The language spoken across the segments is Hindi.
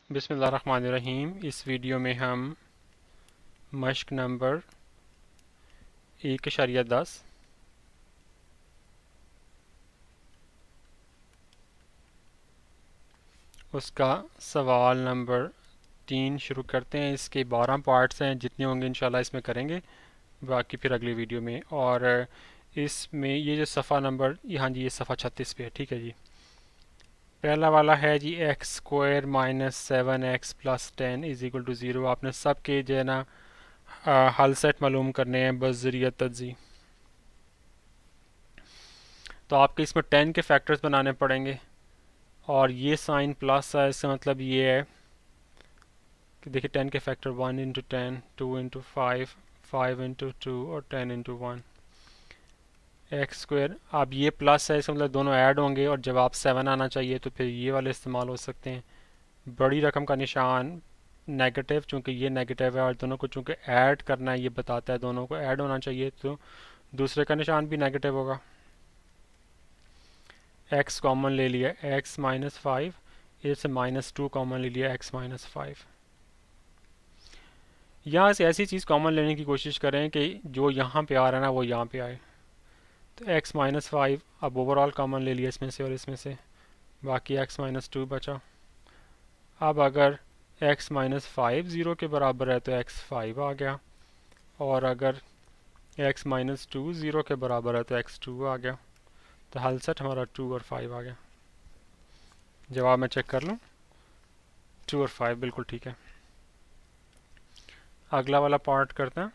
बिस्मिल्लाहिर्रहमानिर्रहीम। इस वीडियो में हम मश्क नंबर 1.10 उसका सवाल नंबर 3 शुरू करते हैं। इसके 12 पार्ट्स हैं, जितने होंगे इंशाल्लाह इसमें करेंगे, बाकी फिर अगली वीडियो में। और इसमें ये जो सफ़ा नंबर, हाँ जी, ये सफ़ा 36 पे है। ठीक है जी। पहला वाला है जी x square minus 7x plus 10 is equal to zero. आपने सब के जो है ना हल सेट मालूम करने हैं बस ज़रिया तज्ज़ी। तो आपके इसमें 10 के फैक्टर्स बनाने पड़ेंगे, और ये साइन प्लस है, इसका मतलब ये है कि देखिए 10 के फैक्टर 1 इंटू 10, 2 इंटू 5, 5 इंटू 2 और 10 इंटू 1 एक्स स्क्वायर। अब ये प्लस है, इसका मतलब दोनों ऐड होंगे, और जब आप 7 आना चाहिए तो फिर ये वाले इस्तेमाल हो सकते हैं। बड़ी रकम का निशान नेगेटिव, चूँकि ये नेगेटिव है और दोनों को चूँकि ऐड करना है, ये बताता है दोनों को ऐड होना चाहिए, तो दूसरे का निशान भी नेगेटिव होगा। एक्स कॉमन ले लिया, एक्स माइनस 5, इधर से -2 कॉमन ले लिया, एक्स माइनस 5। यहाँ से ऐसी चीज़ कॉमन लेने की कोशिश करें कि जो यहाँ पे आ रहा है ना वो यहाँ पे आए। तो एक्स माइनस 5 अब ओवरऑल कॉमन ले लिया इसमें से और इसमें से, बाकी एक्स माइनस 2 बचा। अब अगर एक्स माइनस 5 ज़ीरो के बराबर है तो एक्स 5 आ गया, और अगर एक्स माइनस 2 ज़ीरो के बराबर है तो एक्स 2 आ गया। तो हल सेट हमारा 2 और 5 आ गया। जवाब मैं चेक कर लूँ, 2 और 5 बिल्कुल ठीक है। अगला वाला पार्ट करते हैं।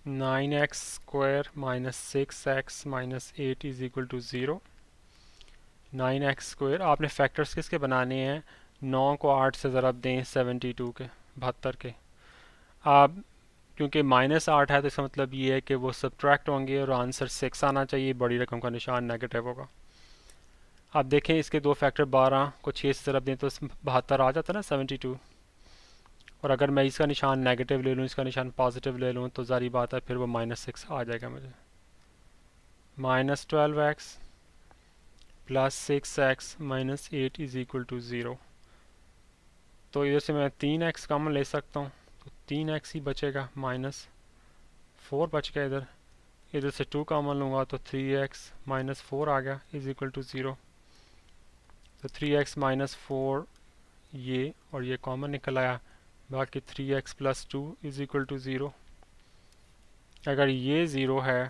9x square minus 6x minus 8 is equal to zero. 9x square आपने फैक्टर्स किसके बनाने हैं? 9 को 8 से ज़रब दें 72 के, 72 के। अब क्योंकि -8 है तो इसका मतलब ये है कि वो सब्ट्रैक्ट होंगे और आंसर 6 आना चाहिए, बड़ी रकम का निशान नेगेटिव होगा। अब देखें इसके दो फैक्टर 12 को 6 से ज़रब दें तो 72 आ जाता है ना, 72। और अगर मैं इसका निशान नेगेटिव ले लूँ, इसका निशान पॉजिटिव ले लूँ, तो ज़ारी बात है फिर वो -6 आ जाएगा मुझे। -12x plus 6x minus 8 is equal to zero. तो इधर से मैं 3x कॉमन ले सकता हूँ, तो 3x ही बचेगा, -4 बच गया इधर। इधर से 2 कॉमन लूँगा तो 3x माइनस 4 आ गया इज इक्वल टू ज़ीरो। तो 3x माइनस 4 ये और ये कॉमन निकल आया, बाकी 3x plus 2 is equal to zero. अगर ये ज़ीरो है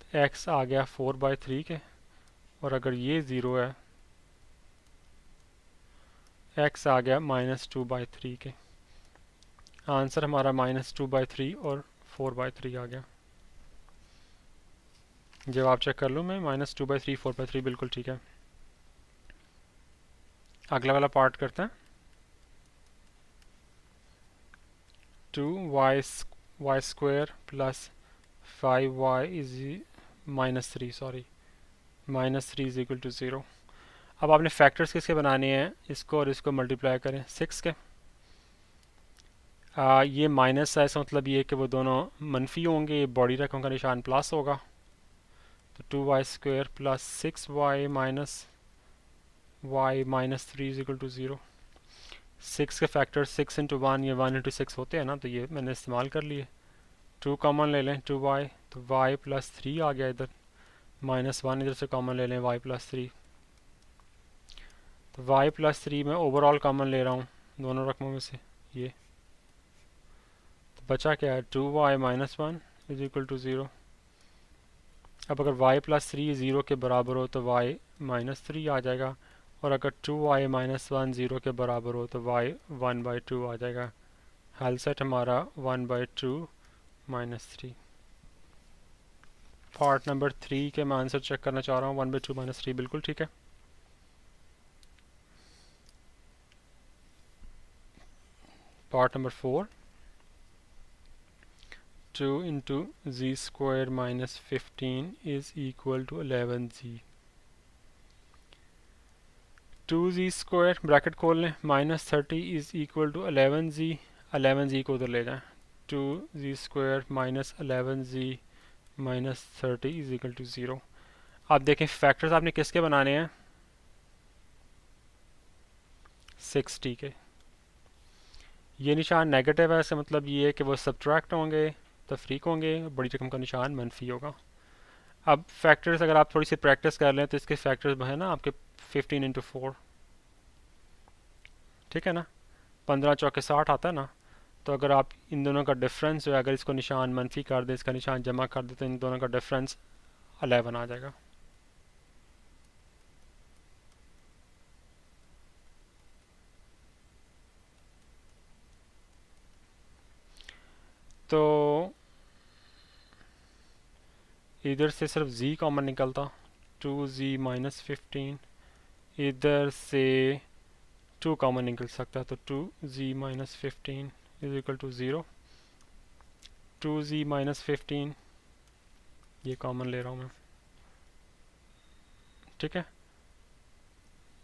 तो x आ गया 4/3 के, और अगर ये ज़ीरो है x आ गया -2/3 के। आंसर हमारा -2/3 और 4/3 आ गया। जवाब चेक कर लूँ मैं, -2/3 4/3 बिल्कुल ठीक है। अगला वाला पार्ट करते हैं। 2y square plus 5y is -3, sorry -3 is equal to zero. अब आपने फैक्टर्स किसके बनाने हैं? इसको और इसको मल्टीप्लाई करें 6 के। ये माइनस है, इसका मतलब ये कि वो दोनों मनफी होंगे, ये बड़ी रकम का निशान प्लस होगा। तो 2y square plus 6y minus 3 is equal to zero. 6 के फैक्टर 6 इंटू 1, ये 1 इंटू 6 होते हैं ना, तो ये मैंने इस्तेमाल कर लिए। 2 कॉमन ले लें, 2y, तो y प्लस 3 आ गया इधर, -1 इधर से कॉमन ले लें, y प्लस 3। तो y प्लस 3 मैं ओवरऑल कॉमन ले रहा हूँ दोनों रकमों में से, ये तो बचा क्या है, 2y minus 1 is equal to zero. अब अगर y प्लस 3 ज़ीरो के बराबर हो तो y -3 आ जाएगा, और अगर 2y माइनस 1 ज़ीरो के बराबर हो तो y 1/2 आ जाएगा। हल सेट हमारा 1/2 -3। पार्ट नंबर 3 के मैं आंसर चेक करना चाह रहा हूँ। 1/2 -3 बिल्कुल ठीक है। Part number 4, 2 into z square minus 15 is equal to 11z। 2z square bracket खोल लें, -30 is equal to 11z। 11z को उधर ले जाएं, 2z square minus 11z minus 30 is equal to zero. आप देखें फैक्टर्स आपने किसके बनाने हैं? 60 के। ये निशान नेगेटिव है, इसका मतलब ये है कि वो सब्ट्रैक्ट होंगे, तफरीक होंगे, बड़ी रकम का निशान मनफी होगा। अब फैक्टर्स अगर आप थोड़ी सी प्रैक्टिस कर लें तो इसके फैक्टर्स है ना आपके 15 × 4, ठीक है ना, 15 चौके 60 आता है ना। तो अगर आप इन दोनों का डिफरेंस जो है, अगर इसको निशान मनफी कर दें, इसका निशान जमा कर दें, तो इन दोनों का डिफरेंस 11 आ जाएगा। तो इधर से सिर्फ z कॉमन निकलता, 2z माइनस 15, इधर से 2 कॉमन निकल सकता है, तो 2z minus 15 is equal to 0। 2z minus 15 ये कॉमन ले रहा हूँ मैं, ठीक है,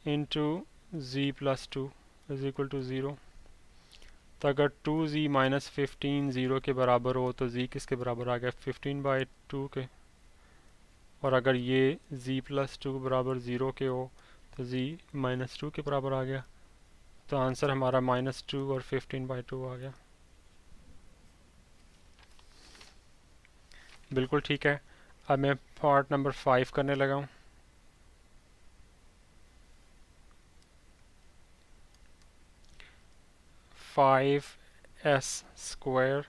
into z plus 2 is equal to 0। तो अगर 2z माइनस 15 0 के बराबर हो तो z किसके बराबर आ गया, 15/2 के। और अगर ये z प्लस 2 बराबर 0 के हो तो z माइनस 2 के बराबर आ गया। तो आंसर हमारा -2 और 15/2 आ गया। बिल्कुल ठीक है। अब मैं पार्ट नंबर 5 करने लगा हूँ। (5s²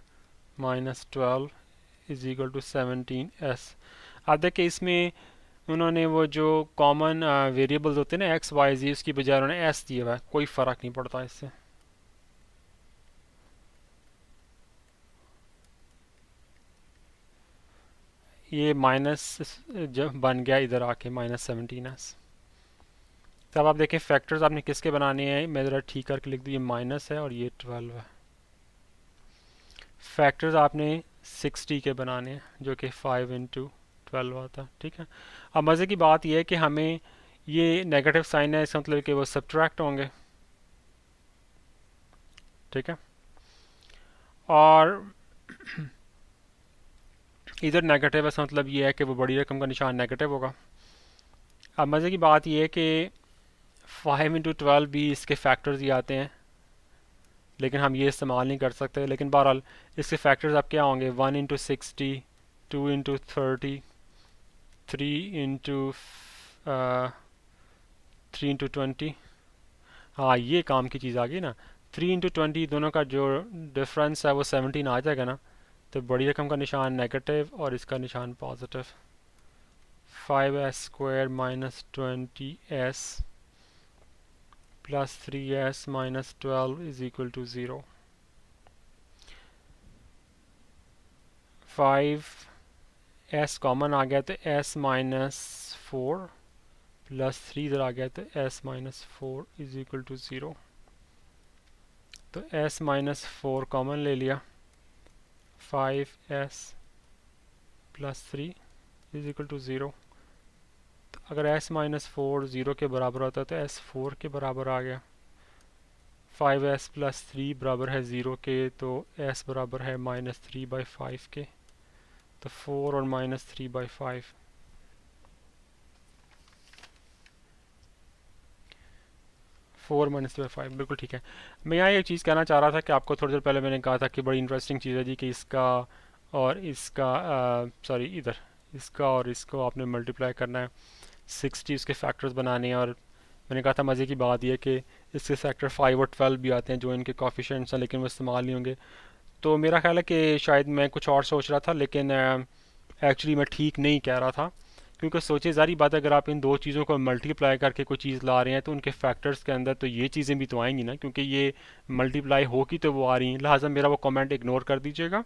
minus 12 is equal to 17s। अब देखिए इसमें उन्होंने वो जो कॉमन वेरिएबल्स होते हैं ना एक्स वाई जी, उसकी बजाय उन्होंने एस दिया हुआ है, कोई फ़र्क नहीं पड़ता इससे। ये माइनस जब बन गया इधर आके -17s। तब आप देखें फैक्टर्स आपने किसके बनाने हैं, मैं ज़रा ठीक करके लिख दूँ, ये माइनस है और ये 12 है। फैक्टर्स आपने 60 के बनाने हैं जो कि 5 × 12 आता है, ठीक है। अब मज़े की बात यह है कि हमें ये नेगेटिव साइन है, इसका मतलब कि वो सब्ट्रैक्ट होंगे, ठीक है। और इधर नेगेटिव है, इसका मतलब ये है कि वो बड़ी रकम का निशान नेगेटिव होगा। अब मज़े की बात यह है कि 5 × 12 भी इसके फैक्टर्स ही आते हैं, लेकिन हम ये इस्तेमाल नहीं कर सकते। लेकिन बहरहाल इसके फैक्टर्स अब क्या होंगे, 1 × 60, 2 × 30, 3 × 20। हाँ ये काम की चीज़ आ गई ना, 3 × 20 दोनों का जो डिफरेंस है वो 17 आ जाएगा ना। तो बड़ी रकम का निशान नेगेटिव और इसका निशान positive. 5s² minus 20s plus 3s minus 12 is equal to 0। 5s common आ गया तो s माइनस 4 प्लस 3 इधर आ गया तो s minus 4 is equal to 0। तो s माइनस 4 कॉमन ले लिया, 5s plus 3 is equal to 0। तो अगर s माइनस 4 0 के बराबर होता है तो s 4 के बराबर आ गया। 5s प्लस 3 बराबर है 0 के, तो s बराबर है -3/5 के। तो 4 और -3/5, (4 - 3/5) बिल्कुल ठीक है। मैं यहाँ एक चीज़ कहना चाह रहा था कि आपको थोड़ी देर पहले मैंने कहा था कि बड़ी इंटरेस्टिंग चीज़ है जी कि इसका और इसका सॉरी इधर इसका और इसको आपने मल्टीप्लाई करना है, 60 उसके फैक्टर्स बनाने हैं। और मैंने कहा था मज़े की बात यह कि इसके फैक्टर 5 और 12 भी आते हैं जो इनके कोफिशिएंट्स हैं, लेकिन वो इस्तेमाल नहीं होंगे। तो मेरा ख्याल है कि शायद मैं कुछ और सोच रहा था, लेकिन एक्चुअली मैं ठीक नहीं कह रहा था। क्योंकि सोचिए ज़ारी बात है, अगर आप इन दो चीज़ों को मल्टीप्लाई करके कोई चीज़ ला रहे हैं तो उनके फैक्टर्स के अंदर तो ये चीज़ें भी तो आएंगी ना, क्योंकि ये मल्टीप्लाई होगी तो वो आ रही हैं। लिहाजा मेरा वो कमेंट इग्नोर कर दीजिएगा।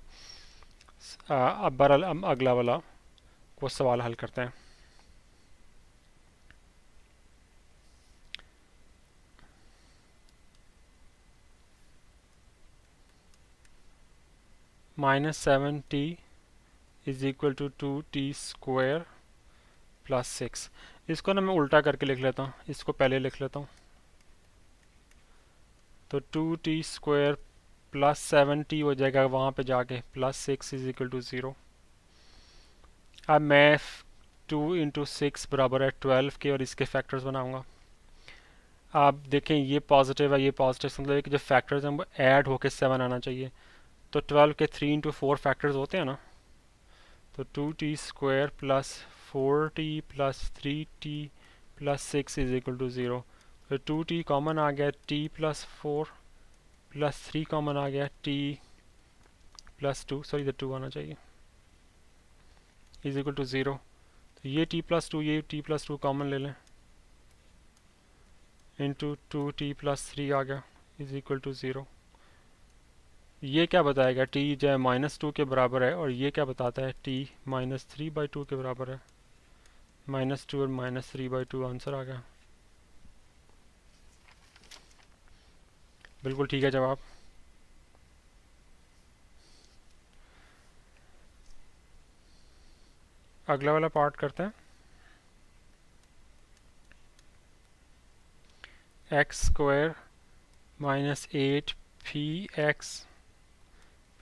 अब बहरहाल हम अगला वाला वो सवाल हल करते हैं। -7t is equal to 2t² plus 6। इसको ना मैं उल्टा करके लिख लेता हूँ, इसको पहले लिख लेता हूँ। तो 2t² प्लस 7t हो जाएगा वहाँ पे जाके, प्लस 6 इज इक्वल टू 0। अब मैं 2 × 6 बराबर है 12 के और इसके फैक्टर्स बनाऊंगा। आप देखें ये पॉजिटिव है, ये पॉजिटिव, मतलब है कि जो फैक्टर्स हैं वो ऐड होके 7 आना चाहिए। तो 12 के 3 इंटू 4 फैक्टर्स होते हैं ना, तो 2t² plus 4t plus 3t plus 6 is equal to 0। तो 2t कॉमन आ गया, t प्लस 4 प्लस 3 कॉमन आ गया, t प्लस 2, सॉरी इधर 2 आना चाहिए, इज इक्वल टू 0। तो ये t प्लस 2, ये t प्लस 2 कॉमन ले लें, इंटू 2t प्लस 3 आ गया, इज इक्वल टू 0। ये क्या बताएगा, t जो है -2 के बराबर है, और ये क्या बताता है, t -3/2 के बराबर है। -2 और -3/2 आंसर आ गया। बिल्कुल ठीक है जवाब। अगला वाला पार्ट करते हैं। x² minus 8px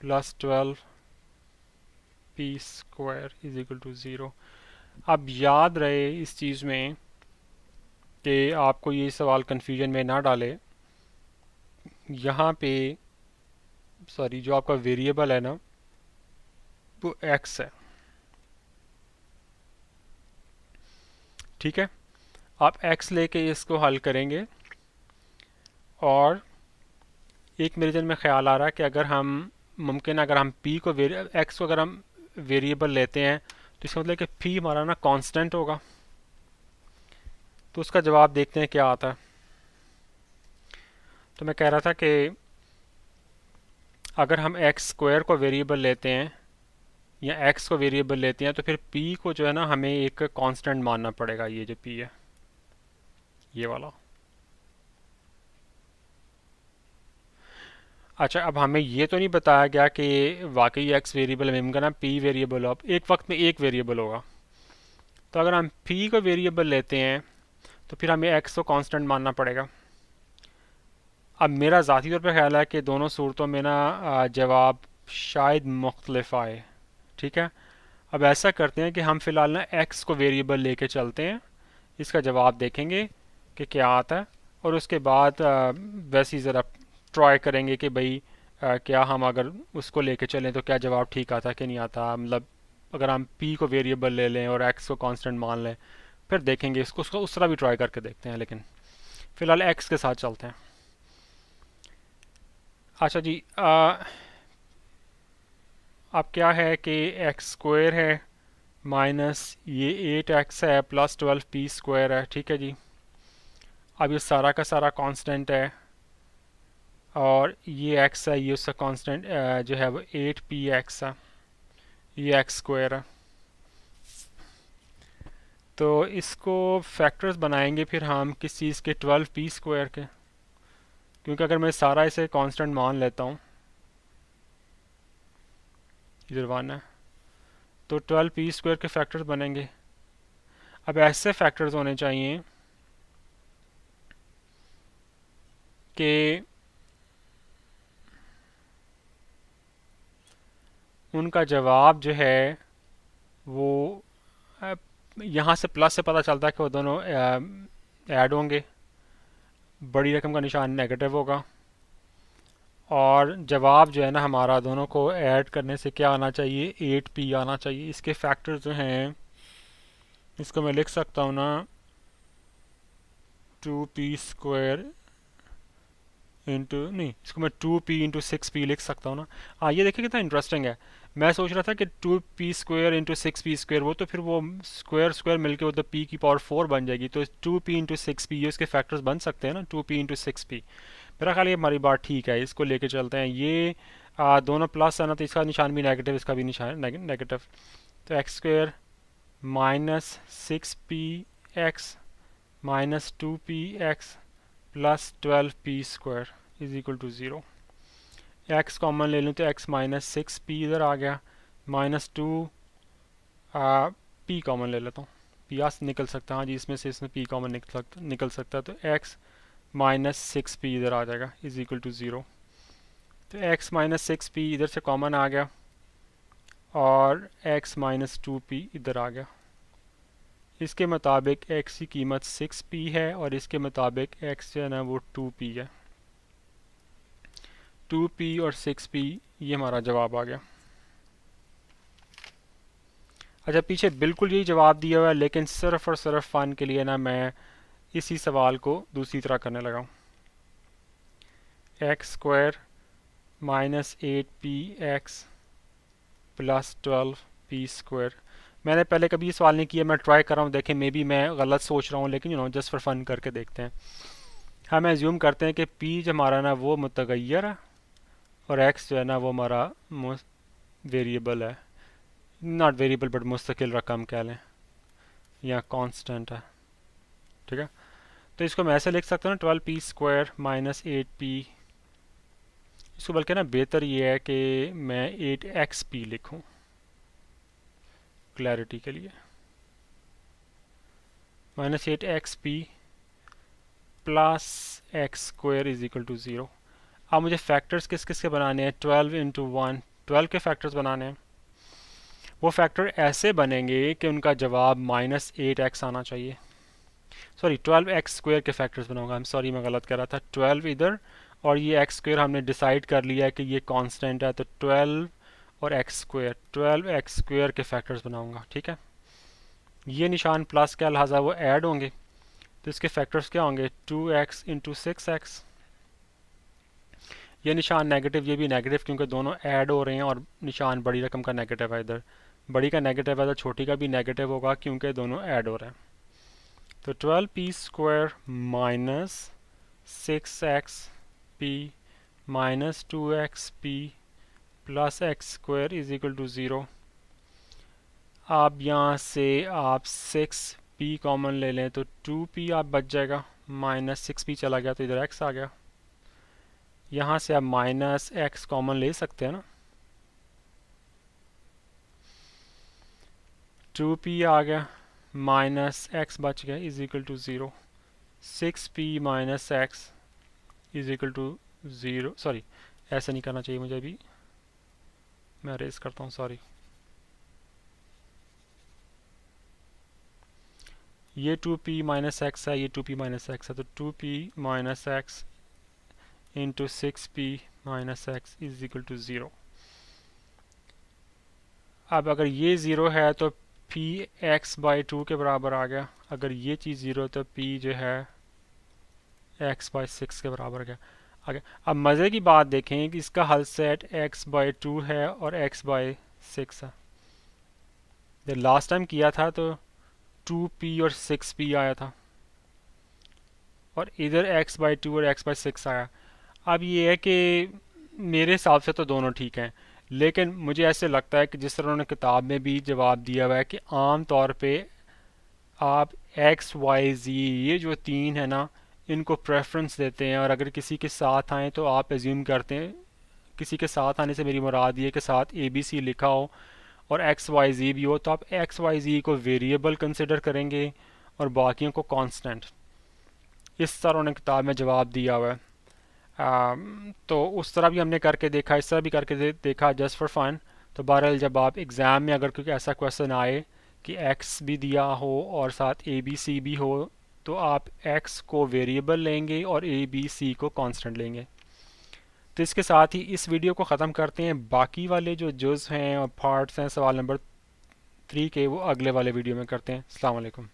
plus 12p² is equal to 0। अब याद रहे इस चीज़ में कि आपको ये सवाल कन्फ्यूजन में ना डाले। यहाँ पे सॉरी, जो आपका वेरिएबल है ना वो x है, ठीक है। आप x लेके इसको हल करेंगे, और एक मेरे जन में ख्याल आ रहा है कि अगर हम मुमकिन अगर हम p को x को अगर हम वेरिएबल लेते हैं तो इसका मतलब कि p हमारा ना कांस्टेंट होगा। तो उसका जवाब देखते हैं क्या आता है। तो मैं कह रहा था कि अगर हम x² को वेरिएबल लेते हैं या x को वेरिएबल लेते हैं तो फिर p को जो है ना हमें एक कांस्टेंट मानना पड़ेगा। ये जो p है ये वाला। अच्छा, अब हमें ये तो नहीं बताया गया कि वाकई x वेरिएबल है, मुमकिन है p वेरिएबल हो, अब एक वक्त में एक वेरिएबल होगा। तो अगर हम p को वेरिएबल लेते हैं तो फिर हमें x को कांस्टेंट मानना पड़ेगा। अब मेरा ज़ाती तौर पे ख्याल है कि दोनों सूरतों में ना जवाब शायद मुख्तलिफ आए, ठीक है। अब ऐसा करते हैं कि हम फ़िलहाल ना x को वेरिएबल लेके चलते हैं, इसका जवाब देखेंगे कि क्या आता है, और उसके बाद वैसे ही ज़रा ट्राई करेंगे कि भाई क्या हम अगर उसको लेके चलें तो क्या जवाब ठीक आता है कि नहीं आता। मतलब अगर हम p को वेरिएबल ले लें और x को कांस्टेंट मान लें, फिर देखेंगे इसको, उसको उस तरह भी ट्राई करके देखते हैं, लेकिन फ़िलहाल x के साथ चलते हैं। अच्छा जी, अब क्या है कि x² है माइनस ये 8x है प्लस 12p² है, ठीक है जी। अब ये सारा का सारा कांस्टेंट है, और ये x है, ये उसका कांस्टेंट जो है वो 8px है, ये x² है। तो इसको फैक्टर्स बनाएंगे फिर हम किस चीज़ के, 12p² के, क्योंकि अगर मैं सारा इसे कांस्टेंट मान लेता हूँ, इधर 1 है, तो 12p² के फैक्टर्स बनेंगे। अब ऐसे फैक्टर्स होने चाहिए कि उनका जवाब जो है वो यहाँ से प्लस से पता चलता है कि वो दोनों ऐड होंगे, बड़ी रकम का निशान नेगेटिव होगा, और जवाब जो है ना हमारा दोनों को ऐड करने से क्या आना चाहिए, 8p आना चाहिए। इसके फैक्टर्स जो हैं इसको मैं लिख सकता हूँ ना 2p² इंटू, नहीं इसको मैं 2p इंटू 6p लिख सकता हूँ ना। हाँ, ये देखिए कितना इंटरेस्टिंग है। मैं सोच रहा था कि 2p² इंटू 6p², वो तो फिर वो स्क्वायर स्क्वायर मिलके वो तो p की पावर 4 बन जाएगी। तो 2p इंटू 6p ये उसके फैक्टर्स बन सकते हैं ना, 2p इंटू 6p। मेरा ख्याल ये हमारी बात ठीक है, इसको लेके चलते हैं। ये दोनों प्लस है ना, तो इसका निशान भी नेगेटिव, इसका भी निशान नेगेटिव। तो x² minus 6px minus 2px plus 12p² is equal to 0। x common ले लूँ तो x माइनस 6p इधर आ गया, माइनस 2 p कॉमन ले लेता हूँ, p यहाँ से निकल सकता है, हाँ जी, इसमें p कॉमन निकल सकता है। तो x माइनस 6p इधर आ जाएगा, इज इक्वल टू 0। तो x माइनस 6p इधर से कॉमन आ गया, और x माइनस 2p इधर आ गया, इसके मुताबिक x की कीमत 6p है और इसके मुताबिक x जो है ना वो 2p है। 2p और 6p, ये हमारा जवाब आ गया। अच्छा, पीछे बिल्कुल यही जवाब दिया हुआ है, लेकिन सिर्फ और सिर्फ फ़न के लिए ना मैं इसी सवाल को दूसरी तरह करने लगा हूँ। X square minus 8px plus 12p square. मैंने पहले कभी ये सवाल नहीं किया, मैं ट्राई कर रहा हूँ, देखें मे बी मैं गलत सोच रहा हूँ, लेकिन जस्ट फॉर फन करके देखते हैं। हम एज्यूम करते हैं कि p जो हमारा ना वो मुतगय्यर है और x जो है ना वो हमारा वेरिएबल है, नॉट वेरिएबल बट मुस्तकिल रकम कह लें या कांस्टेंट है। ठीक है, तो इसको मैं ऐसे लिख सकता हूँ 12p स्क्वायर माइनस 8p। इसको बल्कि ना बेहतर ये है कि मैं 8xp लिखूँ क्लैरिटी के लिए। Minus 8xp plus x square is equal to 0। अब मुझे फैक्टर्स किस किस के बनाने हैं? 12 इंटू 1, 12 के फैक्टर्स बनाने हैं। वो फैक्टर ऐसे बनेंगे कि उनका जवाब माइनस 8x आना चाहिए। सॉरी, 12x स्क्वायर के फैक्टर्स बनाऊंगा। I'm सॉरी, मैं गलत कर रहा था। 12 इधर और ये x स्क्वायर हमने डिसाइड कर लिया है कि ये कांस्टेंट है, तो 12 और x स्क्वायर, 12x स्क्वायर के फैक्टर्स बनाऊंगा। ठीक है, ये निशान प्लस के लिहाजा वो ऐड होंगे, तो इसके फैक्टर्स क्या होंगे? 2x into 6x। ये निशान नेगेटिव, ये भी नेगेटिव, क्योंकि दोनों ऐड हो रहे हैं और निशान बड़ी रकम का नेगेटिव है। इधर बड़ी का नेगेटिव है तो छोटी का भी नेगेटिव होगा, क्योंकि दोनों ऐड हो रहे हैं। तो 12p square minus 6xp minus 2xp plus x square is equal to 0। अब यहाँ से आप 6p कॉमन ले लें तो 2p आप बच जाएगा, माइनस 6p चला गया तो इधर x आ गया। यहाँ से आप माइनस x कॉमन ले सकते हैं ना, 2p आ गया, माइनस x बच गया is equal to 0। 6p minus x is equal to 0। Sorry, ऐसा नहीं करना चाहिए मुझे, अभी मैं रेस करता हूँ, सॉरी। ये 2p माइनस एक्स है, ये 2p माइनस एक्स है, तो 2p minus x into 6p minus x is equal to 0। अब अगर ये 0 है तो p x बाई 2 के बराबर आ गया। अगर ये चीज़ 0 तो p जो है x बाई 6 के बराबर आ गया। अब मज़े की बात देखें कि इसका हल सेट x बाई 2 है और x बाई 6 है। जब लास्ट टाइम किया था तो 2p और 6p आया था और इधर x बाई 2 और x बाई 6 आया। अब ये है कि मेरे हिसाब से तो दोनों ठीक हैं, लेकिन मुझे ऐसे लगता है कि जिस तरह उन्होंने किताब में भी जवाब दिया हुआ है कि आम तौर पे आप x y z ये जो तीन है ना, इनको प्रेफरेंस देते हैं, और अगर किसी के साथ आए तो आप एज्यूम करते हैं, किसी के साथ आने से मेरी मुराद ये कि साथ ए बी सी लिखा हो और एक्स वाई जी भी हो, तो आप एक्स वाई जी को वेरिएबल कंसिडर करेंगे और बाकियों को कांस्टेंट। इस तरह उन्होंने किताब में जवाब दिया हुआ है। तो उस तरह भी हमने करके देखा, इस तरह भी करके देखा जस्ट फॉर फन। तो बहरहाल जब आप एग्ज़ाम में अगर कोई ऐसा क्वेश्चन आए कि x भी दिया हो और साथ ए बी सी भी हो, तो आप x को वेरिएबल लेंगे और ए बी सी को कांस्टेंट लेंगे। तो इसके साथ ही इस वीडियो को ख़त्म करते हैं। बाकी वाले जो जुज़ हैं और पार्ट्स हैं सवाल नंबर 3 के, वो अगले वाले वीडियो में करते हैं। अस्सलाम वालेकुम।